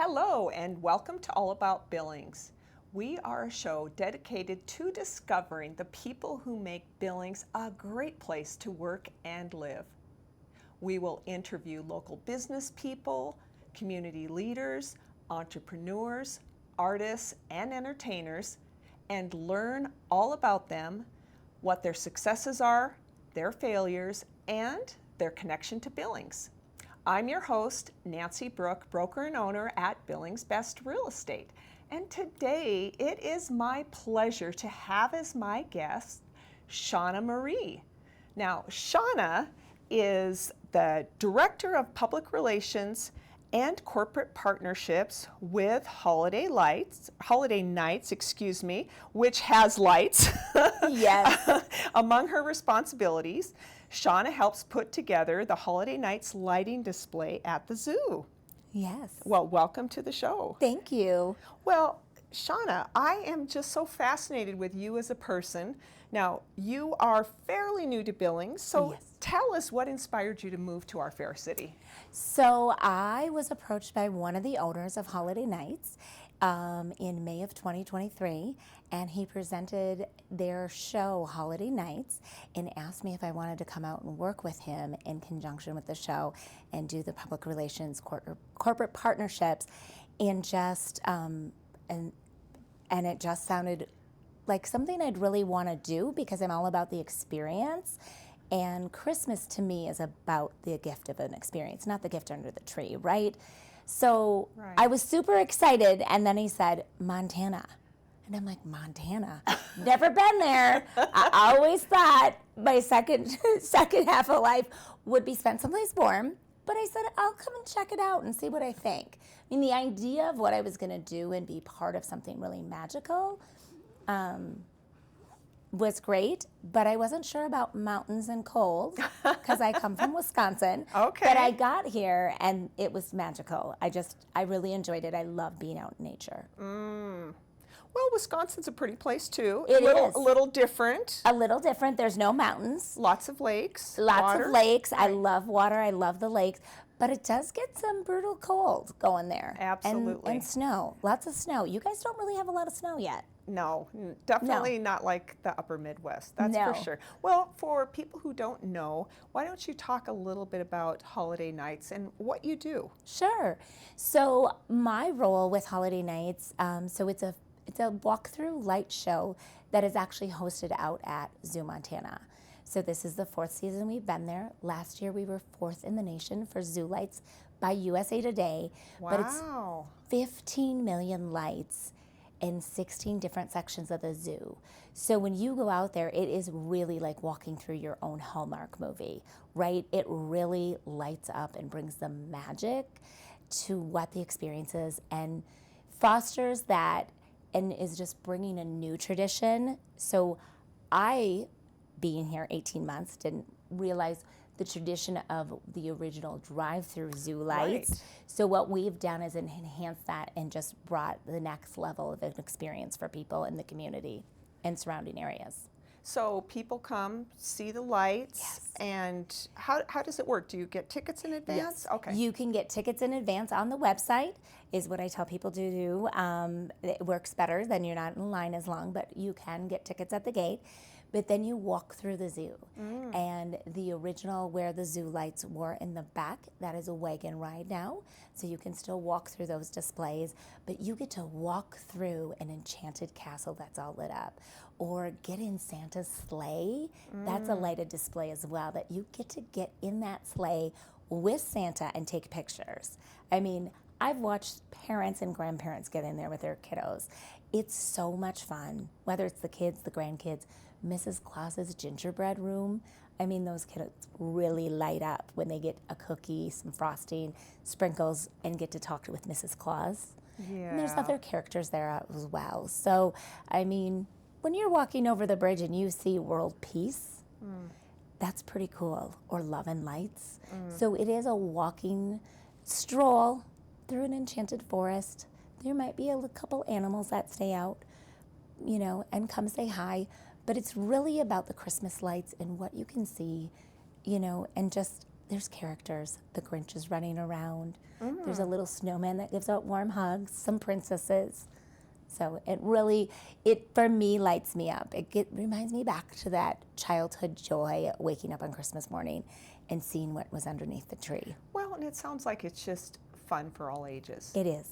Hello and welcome to All About Billings. We are a show dedicated to discovering the people who make Billings a great place to work and live. We will interview local business people, community leaders, entrepreneurs, artists, and entertainers, and learn all about them, what their successes are, their failures, and their connection to Billings. I'm your host, Nancy Brook, broker and owner at Billings Best Real Estate. And today it is my pleasure to have as my guest, Shawnah Marie. Now, Shawnah is the Director of Public Relations and Corporate Partnerships with Holiday Nights, which has lights. Yes. Among her responsibilities, Shawnah helps put together the Holiday Nights lighting display at the zoo. Yes. Well, welcome to the show. Thank you. Well, Shawnah, I am just so fascinated with you as a person. Now, you are fairly new to Billings, so Yes. tell us what inspired you to move to our fair city. So I was approached by one of the owners of Holiday Nights in May of 2023, and he presented their show, Holiday Nights, and asked me if I wanted to come out and work with him in conjunction with the show and do the public relations corporate partnerships, and just and it just sounded like something I'd really want to do because I'm all about the experience. And Christmas to me is about the gift of an experience, not the gift under the tree, right? So Right. I was super excited, and then he said, Montana. And I'm like, Montana? Never been there. I always thought my second half of life would be spent someplace warm. But I said, I'll come and check it out and see what I think. I mean, the idea of what I was going to do and be part of something really magical was great, but I wasn't sure about mountains and cold because I come from Wisconsin. Okay. But I got here and it was magical. I really enjoyed it. I love being out in nature. Well, Wisconsin's a pretty place too. It is. A little different. A little different. There's no mountains. Lots of lakes. Lots water. of lakes. I love water. I love the lakes. But it does get some brutal cold going there. Absolutely. And snow. Lots of snow. You guys don't really have a lot of snow yet. No, definitely not like the upper Midwest, that's No. for sure. Well, for people who don't know, why don't you talk a little bit about Holiday Nights and what you do? Sure. So my role with Holiday Nights, so it's a walkthrough light show that is actually hosted out at Zoo Montana. So this is the 4th season we've been there. Last year we were 4th in the nation for zoo lights by USA Today. But it's Wow. 15 million lights in 16 different sections of the zoo. So when you go out there, it is really like walking through your own Hallmark movie, right? It really lights up and brings the magic to what the experience is and fosters that and is just bringing a new tradition. So I, being here 18 months, didn't realize the tradition of the original drive-through zoo lights. Right. So what we've done is enhanced that and just brought the next level of an experience for people in the community and surrounding areas. So people come, see the lights, Yes. and how does it work? Do you get tickets in advance? Okay. You can get tickets in advance on the website, is what I tell people to do. It works better, then you're not in line as long, but you can get tickets at the gate. But then you walk through the zoo. And the original where the zoo lights were in the back, that is a wagon ride now. So you can still walk through those displays, but you get to walk through an enchanted castle that's all lit up. Or get in Santa's sleigh. That's a lighted display as well, that you get to get in that sleigh with Santa and take pictures. I mean, I've watched parents and grandparents get in there with their kiddos. It's so much fun, whether it's the kids, the grandkids. Mrs. Claus's gingerbread room. I mean, those kids really light up when they get a cookie, some frosting, sprinkles, and get to talk with Mrs. Claus. Yeah. And there's other characters there as well. So, I mean, when you're walking over the bridge and you see world peace, that's pretty cool. Or love and lights. So it is a walking stroll through an enchanted forest. There might be a couple animals that stay out, and come say hi. But it's really about the Christmas lights and what you can see, and just there's characters. The Grinch is running around. There's a little snowman that gives out warm hugs, some princesses. So it for me lights me up. It reminds me back to that childhood joy, waking up on Christmas morning and seeing what was underneath the tree. Well, and it sounds like it's just fun for all ages. It is.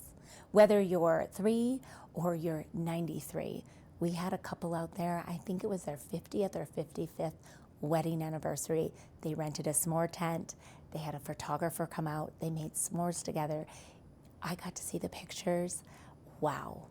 Whether you're 3 or you're 93. We had a couple out there, I think it was their 50th or 55th wedding anniversary. They rented a s'more tent. They had a photographer come out. They made s'mores together. I got to see the pictures. Wow,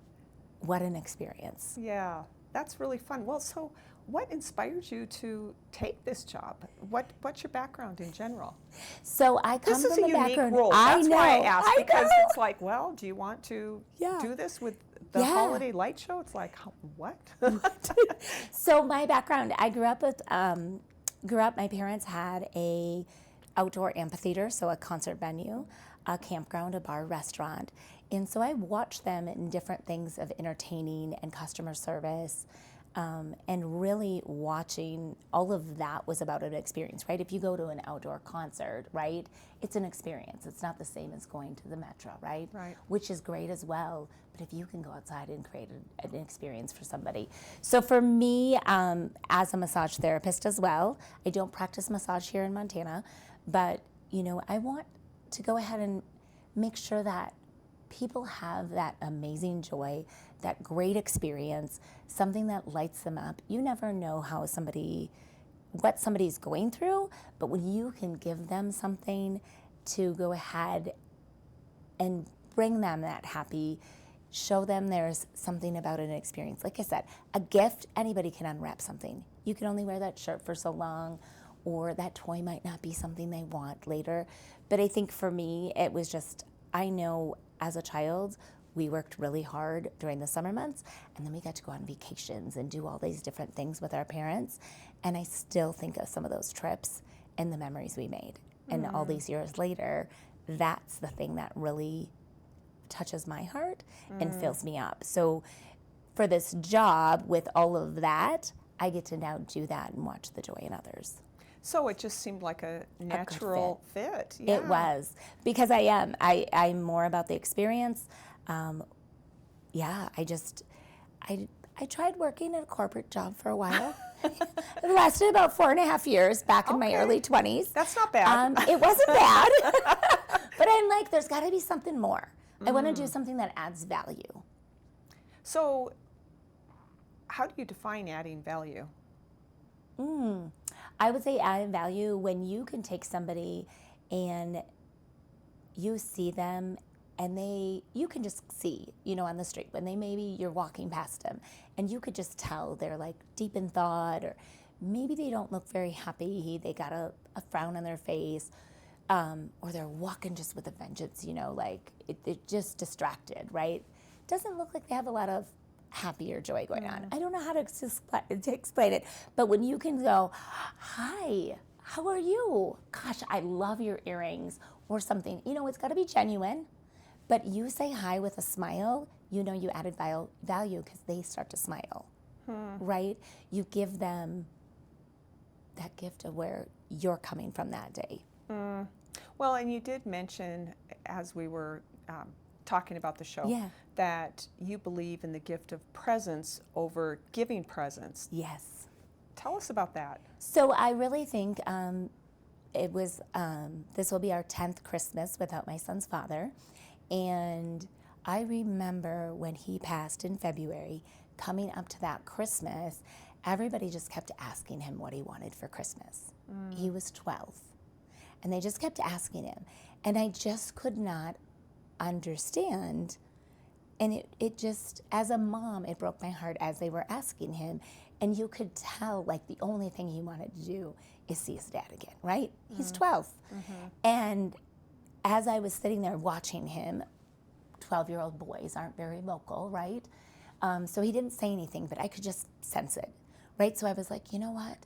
what an experience. Yeah, that's really fun. Well, so what inspired you to take this job? What's your background in general? So I come This is from a a unique background. role. I That's know. why I asked, I because know. it's like, well, do you want to Yeah. do this with the Yeah. holiday light show? It's like, what? So my background, I grew up. My parents had a outdoor amphitheater, so a concert venue, a campground, a bar, restaurant, and so I watched them in different things of entertaining and customer service, and really watching all of that was about an experience, right? If you go to an outdoor concert, right, it's an experience. It's not the same as going to the Metro, right? Right. Which is great as well. But if you can go outside and create an experience for somebody. So for me, as a massage therapist as well, I don't practice massage here in Montana, but I want to go ahead and make sure that people have that amazing joy, that great experience, something that lights them up. You never know what somebody's going through, but when you can give them something to go ahead and bring them that happy, show them there's something about an experience. Like I said, a gift, anybody can unwrap something. You can only wear that shirt for so long, or that toy might not be something they want later. But I think for me, it was just, I know as a child, we worked really hard during the summer months, and then we got to go on vacations and do all these different things with our parents. And I still think of some of those trips and the memories we made. And all these years later, that's the thing that really touches my heart and fills me up. So for this job, with all of that, I get to now do that and watch the joy in others. So it just seemed like a natural fit. Yeah. It was, because I'm more about the experience. I tried working at a corporate job for a while. It lasted about 4.5 years back in my early 20s. That's not bad. It wasn't bad. But I'm like, there's got to be something more. I want to do something that adds value. So how do you define adding value? I would say added value when you can take somebody and you see them and you can just see, on the street when you're walking past them and you could just tell they're like deep in thought, or maybe they don't look very happy. They got a frown on their face, or they're walking just with a vengeance, like they're just distracted, right? Doesn't look like they have a lot of happy or joy going on. I don't know how to explain it, but when you can go, hi, how are you? Gosh, I love your earrings, or something. It's got to be genuine, but you say hi with a smile, you added value because they start to smile, right? You give them that gift of where you're coming from that day. Well, and you did mention, as we were talking about the show, that you believe in the gift of presents over giving presents. Yes. Tell us about that. So I really think this will be our 10th Christmas without my son's father. And I remember when he passed in February, coming up to that Christmas, everybody just kept asking him what he wanted for Christmas. He was 12. And they just kept asking him. And I just could not understand. And it just, as a mom, it broke my heart as they were asking him. And you could tell, like, the only thing he wanted to do is see his dad again, right? He's 12. And as I was sitting there watching him, 12-year-old boys aren't very vocal, right? So he didn't say anything, but I could just sense it, right? So I was like, you know what?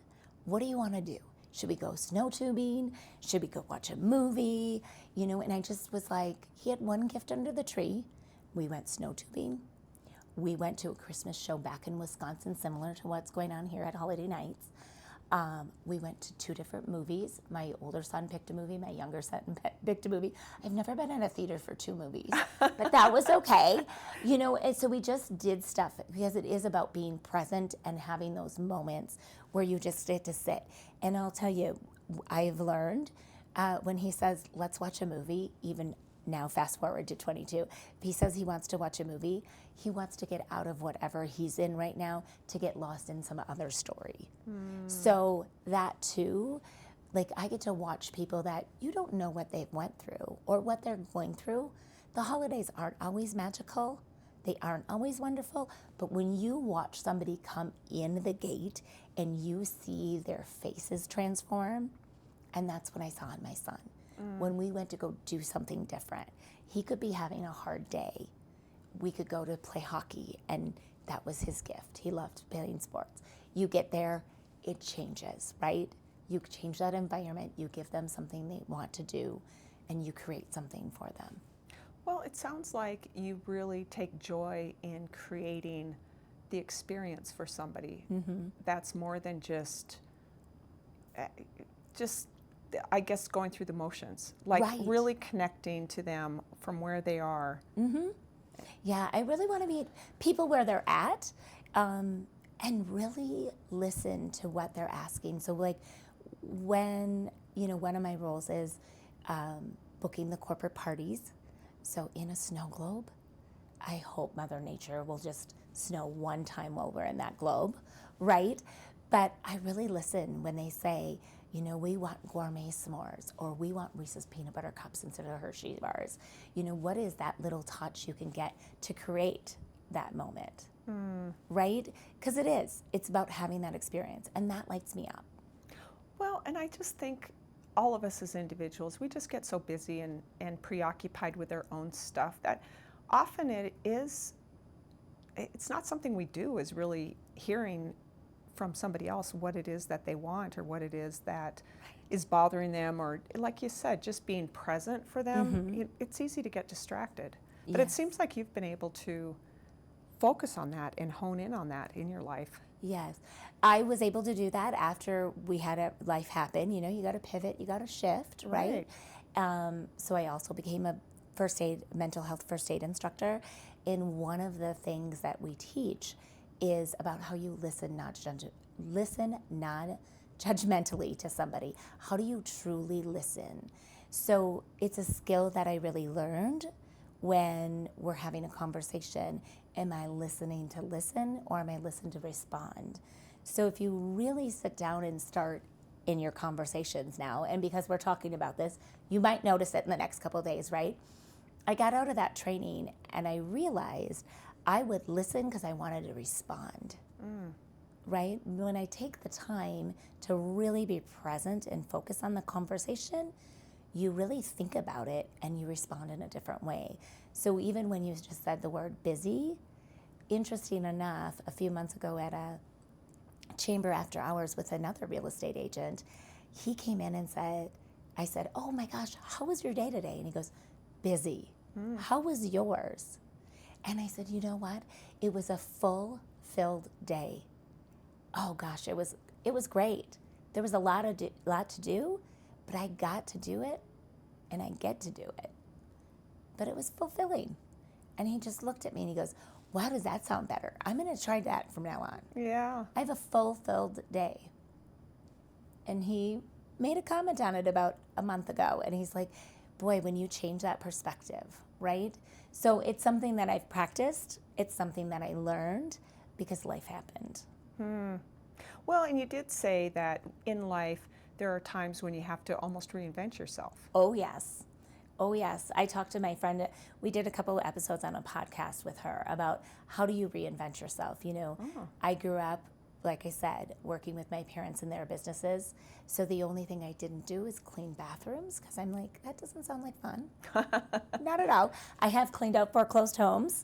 What do you want to do? Should we go snow tubing? Should we go watch a movie? And I just was like, he had one gift under the tree. We went snow tubing. We went to a Christmas show back in Wisconsin, similar to what's going on here at Holiday Nights. We went to 2 different movies. My older son picked a movie. My younger son picked a movie. I've never been in a theater for 2 movies, but that was okay. And so we just did stuff because it is about being present and having those moments where you just get to sit. And I'll tell you, I've learned when he says, let's watch a movie, even now fast forward to 22, if he says he wants to watch a movie, he wants to get out of whatever he's in right now to get lost in some other story. So that too, like I get to watch people that you don't know what they've went through or what they're going through. The holidays aren't always magical. They aren't always wonderful, but when you watch somebody come in the gate and you see their faces transform, and that's what I saw in my son. When we went to go do something different, he could be having a hard day. We could go to play hockey, and that was his gift. He loved playing sports. You get there, it changes, right? You change that environment, you give them something they want to do, and you create something for them. Well, it sounds like you really take joy in creating the experience for somebody. That's more than just I guess going through the motions, like Right. really connecting to them from where they are. Yeah, I really want to meet people where they're at, and really listen to what they're asking. So like when, one of my roles is booking the corporate parties. So in a snow globe, I hope Mother Nature will just snow one time while we're in that globe, right? But I really listen when they say, we want gourmet s'mores, or we want Reese's peanut butter cups instead of Hershey bars. What is that little touch you can get to create that moment, right? Because it's about having that experience, and that lights me up. Well, and I just think all of us as individuals, we just get so busy and preoccupied with our own stuff that often it's not something we do, is really hearing from somebody else what it is that they want or what it is that is bothering them, or like you said, just being present for them. It's easy to get distracted. But it seems like you've been able to focus on that and hone in on that in your life. Yes, I was able to do that after we had a life happen. You got to pivot, you got to shift, right? So I also became a mental health first aid instructor. And one of the things that we teach is about how you listen not judgmentally to somebody. How do you truly listen? So it's a skill that I really learned when we're having a conversation. Am I listening to listen, or am I listening to respond? So if you really sit down and start in your conversations now, and because we're talking about this, you might notice it in the next couple of days, right? I got out of that training and I realized I would listen because I wanted to respond, right? When I take the time to really be present and focus on the conversation, you really think about it and you respond in a different way. So even when you just said the word busy, interesting enough, a few months ago at a chamber after hours with another real estate agent, he came in and I said, oh my gosh, how was your day today? And he goes, busy. How was yours? And I said, you know what? It was a full-filled day. Oh gosh, it was great. There was a lot to do, but I got to do it, and I get to do it. But it was fulfilling. And he just looked at me and he goes, wow, does that sound better? I'm going to try that from now on. Yeah. I have a fulfilled day. And he made a comment on it about a month ago, and he's like, boy, when you change that perspective, right? So it's something that I've practiced. It's something that I learned because life happened. Well, and you did say that in life, there are times when you have to almost reinvent yourself. Oh, yes. Oh, yes. I talked to my friend. We did a couple of episodes on a podcast with her about how do you reinvent yourself. I grew up, like I said, working with my parents in their businesses. So the only thing I didn't do is clean bathrooms because I'm like, that doesn't sound like fun. Not at all. I have cleaned out foreclosed homes.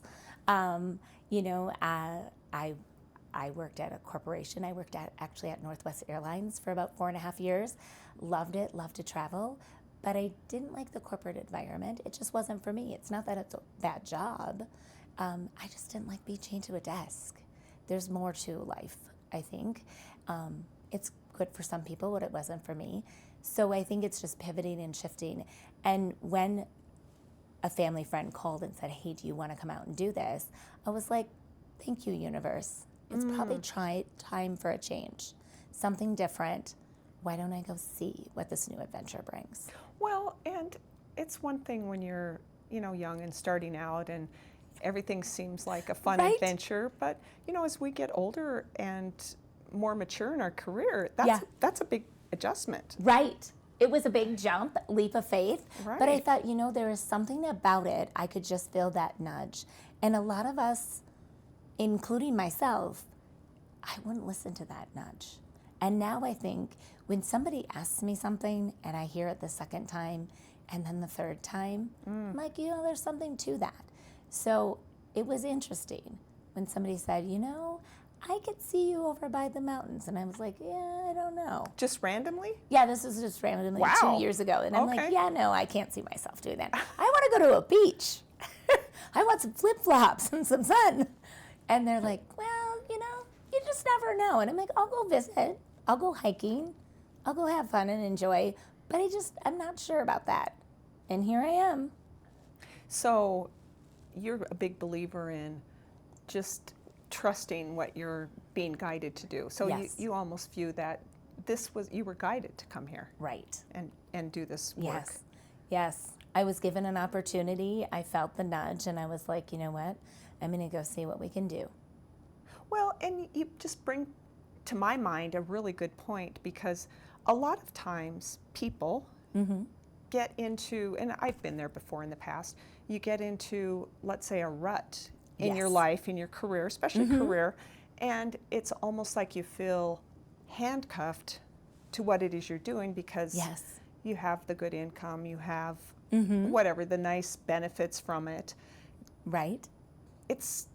I worked at a corporation. I worked actually at Northwest Airlines for about 4.5 years. Loved it, loved to travel. But I didn't like the corporate environment. It just wasn't for me. It's not that it's a bad job. I just didn't like being chained to a desk. There's more to life, I think. It's good for some people, but it wasn't for me. So I think it's just pivoting and shifting. And when a family friend called and said, hey, do you want to come out and do this? I was like, thank you, universe. It's probably time for a change, something different. Why don't I go see what this new adventure brings? Well, and it's one thing when you're, young and starting out and everything seems like a fun adventure, but, as we get older and more mature in our career, that's a big adjustment. Right. It was a big jump, leap of faith. Right. But I thought, there is something about it. I could just feel that nudge. And a lot of us, including myself, I wouldn't listen to that nudge. And now I think when somebody asks me something and I hear it the second time and then the third time, I'm like, there's something to that. So it was interesting when somebody said, I could see you over by the mountains. And I was like, yeah, I don't know. Just randomly? Yeah, this was just randomly 2 years ago. And I'm like, yeah, no, I can't see myself doing that. I want to go to a beach. I want some flip-flops and some sun. And they're like, well, you just never know. And I'm like, I'll go visit. I'll go hiking. I'll go have fun and enjoy. But I'm not sure about that. And here I am. So you're a big believer in just trusting what you're being guided to do. So Yes. you almost view that you were guided to come here. Right. And do this work. Yes. I was given an opportunity. I felt the nudge and I was like, you know what? I'm going to go see what we can do. Well, and you just bring to my mind a really good point, because a lot of times people get into, and I've been there before in the past, you get into, let's say, a rut in your life, in your career, especially career, and it's almost like you feel handcuffed to what it is you're doing because you have the good income, you have whatever, the nice benefits from it. Right. It's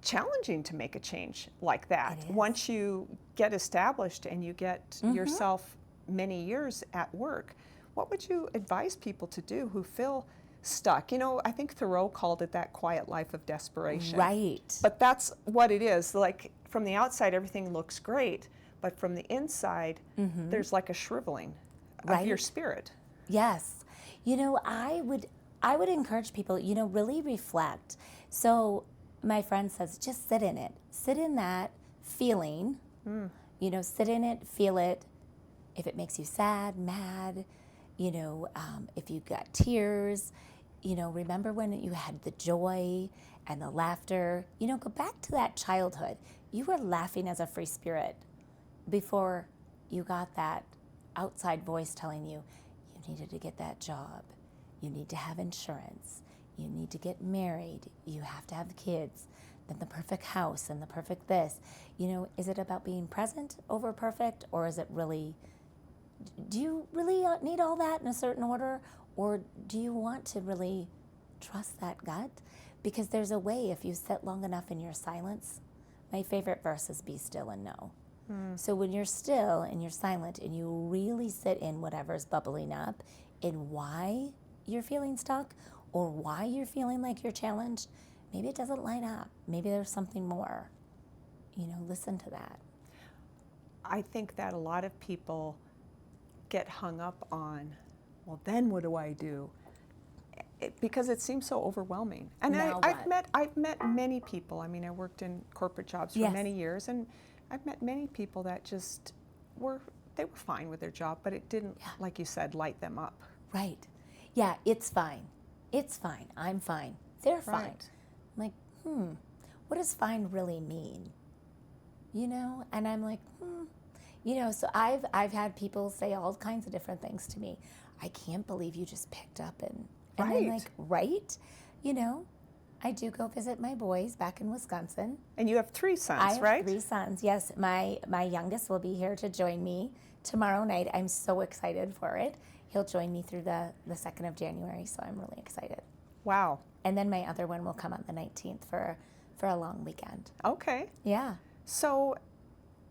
challenging to make a change like that. Once you get established and you get yourself many years at work, what would you advise people to do who feel stuck? I think Thoreau called it that quiet life of desperation. Right. But that's what it is. Like, from the outside, everything looks great, but from the inside, there's like a shriveling of your spirit. Yes. I would encourage people, really reflect. So my friend says, just sit in it. Sit in that feeling, sit in it, feel it. If it makes you sad, mad, if you got tears, remember when you had the joy and the laughter, go back to that childhood. You were laughing as a free spirit before you got that outside voice telling you, you needed to get that job. You need to have insurance. You need to get married. You have to have kids. Then the perfect house and the perfect this. Is it about being present over perfect, or is it really, do you really need all that in a certain order, or do you want to really trust that gut? Because there's a way, if you sit long enough in your silence. My favorite verse is be still and know. So when you're still and you're silent and you really sit in whatever's bubbling up and why you're feeling stuck or why you're feeling like you're challenged, maybe it doesn't line up. Maybe there's something more. Listen to that. I think that a lot of people get hung up on, well, then what do I do? Because it seems so overwhelming. And I've met many people. I mean, I worked in corporate jobs for many years, and I've met many people that just were fine with their job, but it didn't, like you said, light them up. Right. Yeah, it's fine. It's fine. I'm fine. They're fine. Right. I'm like, what does fine really mean? And I'm like, so I've had people say all kinds of different things to me. I can't believe you just picked up and I'm like, right? I do go visit my boys back in Wisconsin. And you have 3 sons, I right? have 3 sons, yes. My youngest will be here to join me tomorrow night. I'm so excited for it. He'll join me through the 2nd of January, so I'm really excited. Wow. And then my other one will come on the 19th for a long weekend. Okay. Yeah. So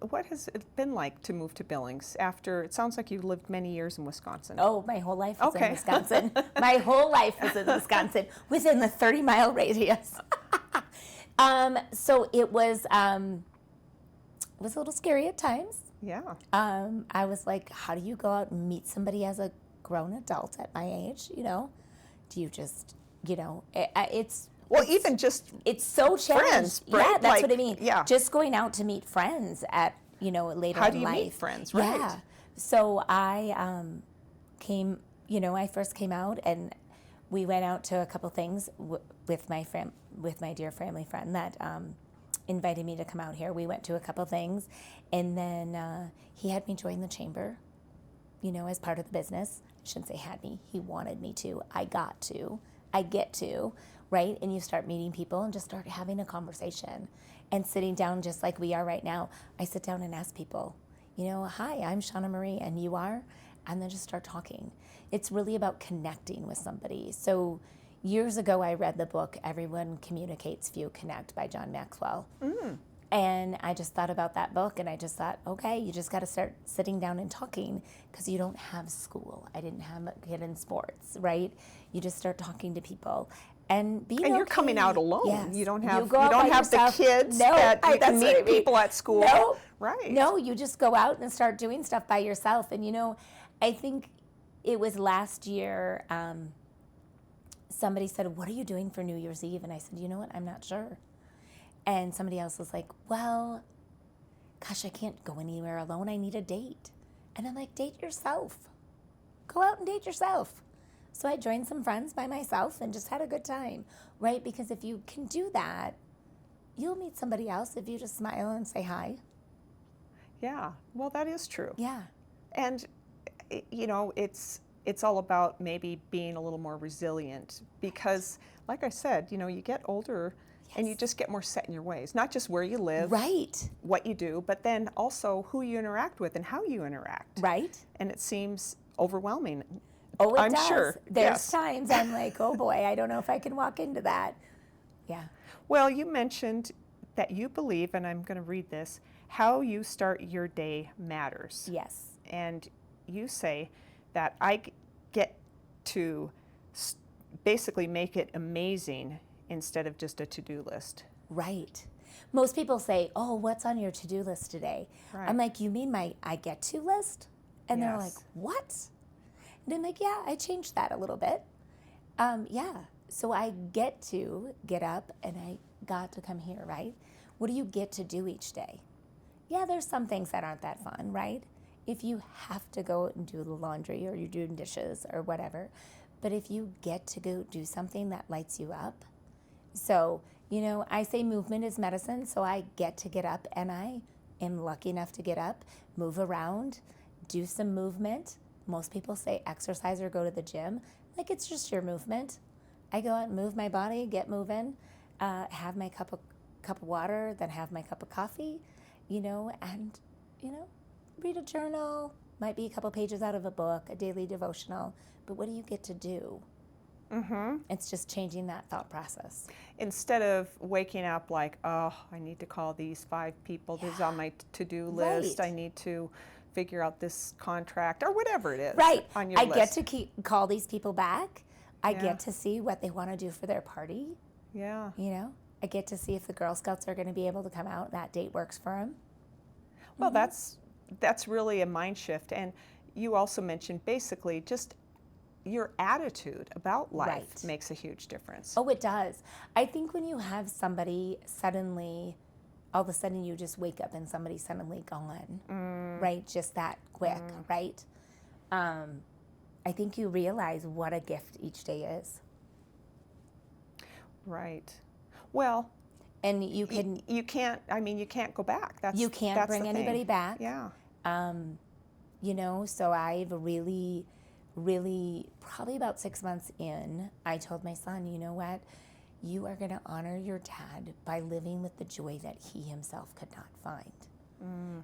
what has it been like to move to Billings after, it sounds like you lived many years in Wisconsin? Oh, my whole life was in Wisconsin. My whole life was in Wisconsin, within the 30-mile radius. So it was a little scary at times. Yeah. I was like, how do you go out and meet somebody as a grown adult at my age? Do you just, Well, even just it's so challenged. friends, right? Yeah, that's Like, what I mean. yeah. Just going out to meet friends at, later How in do you life. meet friends, right? Yeah. So I came, I first came out and we went out to a couple things with my dear family friend that invited me to come out here. We went to a couple things, and then he had me join the chamber, as part of the business. I shouldn't say had me. He wanted me to. I got to. I get to, right? And you start meeting people and just start having a conversation and sitting down just like we are right now. I sit down and ask people, hi, I'm Shawnah Marie, and you are? And then just start talking. It's really about connecting with somebody. So years ago, I read the book, Everyone Communicates, Few Connect by John Maxwell. And I just thought about that book, and I just thought, okay, you just got to start sitting down and talking because you don't have school. I didn't have a kid in sports, right? You just start talking to people. And you're coming out alone. Yes. You don't have, go out by the yourself. kids No, that you can that's what I meet mean. people at school. No, Right. No, you just go out and start doing stuff by yourself. And I think it was last year. Somebody said, "What are you doing for New Year's Eve?" And I said, "You know what? I'm not sure." And somebody else was like, "Well, gosh, I can't go anywhere alone. I need a date." And I'm like, "Date yourself. Go out and date yourself." So I joined some friends by myself and just had a good time, right? Because if you can do that, you'll meet somebody else if you just smile and say hi. Yeah. Well, that is true. Yeah. And it's all about maybe being a little more resilient because, like I said, you get older and you just get more set in your ways. Not just where you live, Right. what you do, but then also who you interact with and how you interact. Right. And it seems overwhelming. Oh, it I'm does. sure. There's Yes. times I'm like, oh boy, I don't know if I can walk into that. Yeah. Well, you mentioned that you believe, and I'm going to read this, how you start your day matters. Yes. And you say that I get to basically make it amazing instead of just a to-do list. Right. Most people say, oh, what's on your to-do list today? Right. I'm like, you mean my I get to list? And they're Yes. like, what? And I'm like, yeah, I changed that a little bit. Yeah. So I get to get up and I got to come here, right? What do you get to do each day? Yeah, there's some things that aren't that fun, right? If you have to go and do the laundry or you're doing dishes or whatever, but if you get to go do something that lights you up. So, I say movement is medicine, so I get to get up and I am lucky enough to get up, move around, do some movement. Most people say exercise or go to the gym. Like it's just your movement. I go out and move my body, get moving, have my cup of water, then have my cup of coffee, and, read a journal, might be a couple pages out of a book, a daily devotional, but what do you get to do? Mm-hmm. It's just changing that thought process. Instead of waking up like, oh, I need to call these 5 people. This is on my to-do list. Right. I need to figure out this contract or whatever it is Right. on your I list. get to call these people back. I Yeah. get to see what they want to do for their party. Yeah. I get to see if the Girl Scouts are going to be able to come out. That date works for them. Well, that's really a mind shift. And you also mentioned basically just your attitude about life Right. makes a huge difference. Oh, it does. I think when you have somebody suddenly, all of a sudden you just wake up and somebody's suddenly gone, right? Just that quick, right? I think you realize what a gift each day is. Right. Well, And you can, you can't go back. you can't that's bring the anybody thing. back. Yeah. So I've really, probably about 6 months in, I told my son, you know what? You are going to honor your dad by living with the joy that he himself could not find.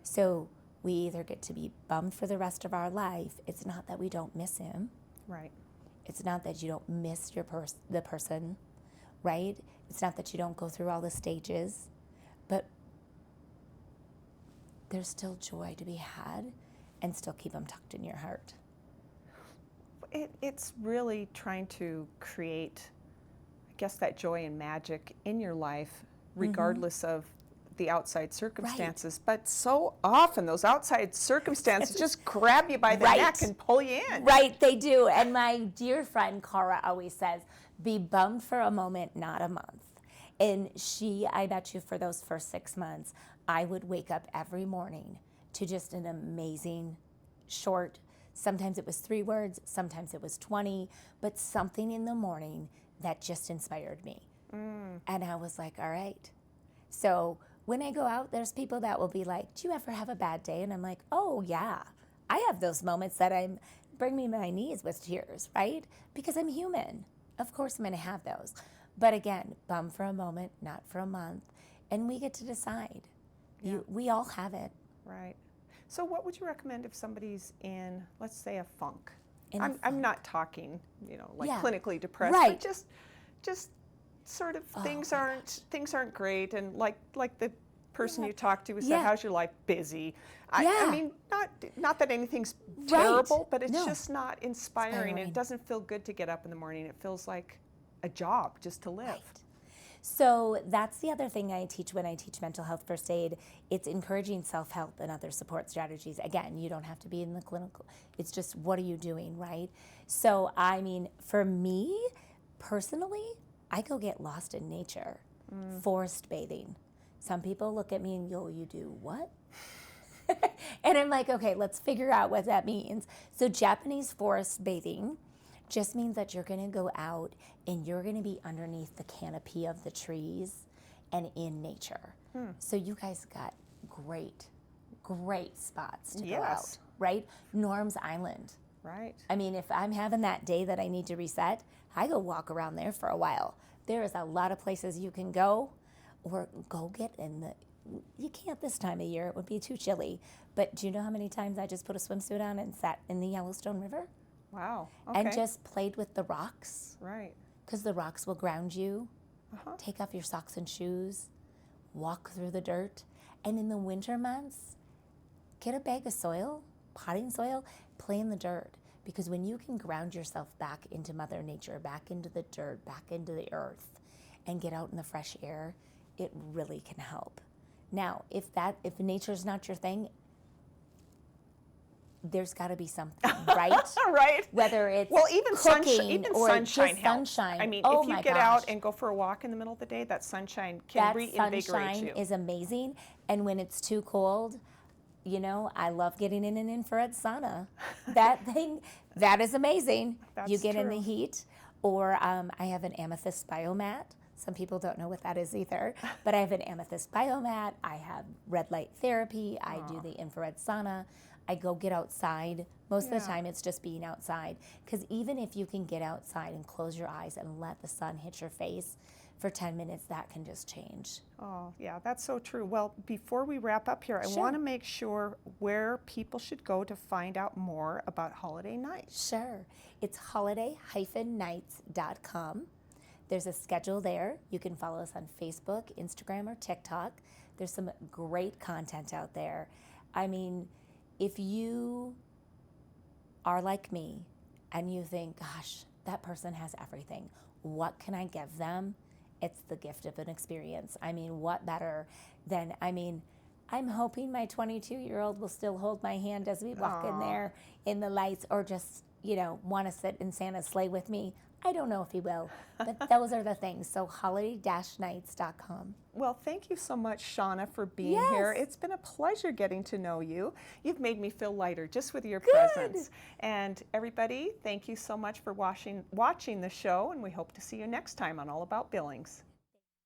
So we either get to be bummed for the rest of our life. It's not that we don't miss him. Right. It's not that you don't miss the person, right? It's not that you don't go through all the stages, but there's still joy to be had and still keep them tucked in your heart. It's really trying to create, I guess, that joy and magic in your life, regardless of the outside circumstances, but so often those outside circumstances just grab you by the neck and pull you in. Right, they do. And my dear friend Cara always says, be bummed for a moment, not a month. And I bet you for those first 6 months, I would wake up every morning to just an amazing short, sometimes it was 3 words, sometimes it was 20, but something in the morning that just inspired me. And I was like, all right. So when I go out, there's people that will be like, do you ever have a bad day? And I'm like, oh yeah, I have those moments that bring me to my knees with tears, right? Because I'm human. Of course I'm gonna have those. But again, bum for a moment, not for a month. And we get to decide. Yeah. We all have it. Right. So what would you recommend if somebody's in, let's say, a funk? In a I'm not talking, like Yeah. clinically depressed, Right. but just sort of Oh things my aren't great, and like the person Yeah. you talked to who said, Yeah. how's your life? Busy. I Yeah. mean, not that anything's Right. terrible, but it's No. just not inspiring. It doesn't feel good to get up in the morning. It feels like a job just to live. Right. So that's the other thing I teach when I teach mental health first aid. It's encouraging self-help and other support strategies. Again, you don't have to be in the clinical. It's just, what are you doing, right? So, I mean, for me, personally, I go get lost in nature, forest bathing. Some people look at me and go, you do what? And I'm like, okay, let's figure out what that means. So Japanese forest bathing just means that you're gonna go out and you're gonna be underneath the canopy of the trees and in nature. So you guys got great spots to go out, Yes. right? Norm's Island. Right. I mean, if I'm having that day that I need to reset, I go walk around there for a while. There is a lot of places you can go, or go get you can't this time of year, it would be too chilly. But do you know how many times I just put a swimsuit on and sat in the Yellowstone River? Wow. Okay. And just played with the rocks? Right. Because the rocks will ground you. Uh-huh. Take off your socks and shoes, walk through the dirt. And in the winter months, get a bag of soil, potting soil, play in the dirt. Because when you can ground yourself back into Mother Nature, back into the dirt, back into the earth, and get out in the fresh air, it really can help. Now, if nature's not your thing, there's got to be something, right? Right. Whether it's even cooking or sunshine just helps. sunshine. I mean, Oh if you my get gosh. out and go for a walk in the middle of the day, that sunshine can that reinvigorate sunshine you. is amazing. And when it's too cold, I love getting in an infrared sauna. That is amazing. That's you get in the true. heat. Or I have an amethyst biomat. Some people don't know what that is either. But I have an amethyst biomat. I have red light therapy. I do the infrared sauna. I go get outside. Most of the Yeah. time it's just being outside. Because even if you can get outside and close your eyes and let the sun hit your face for 10 minutes, that can just change. Oh, yeah, that's so true. Well, before we wrap up here, I Sure. want to make sure where people should go to find out more about Holiday Nights. Sure. It's holiday-nights.com. There's a schedule there. You can follow us on Facebook, Instagram, or TikTok. There's some great content out there. I mean, if you are like me and you think, gosh, that person has everything, what can I give them? It's the gift of an experience. I mean, what better than, I'm hoping my 22-year-old will still hold my hand as we walk in there in the lights, or just, want to sit in Santa's sleigh with me. I don't know if he will, but those are the things. So holiday-nights.com. Well, thank you so much, Shawnah, for being Yes. here. It's been a pleasure getting to know you. You've made me feel lighter just with your presence. And everybody, thank you so much for watching the show, and we hope to see you next time on All About Billings.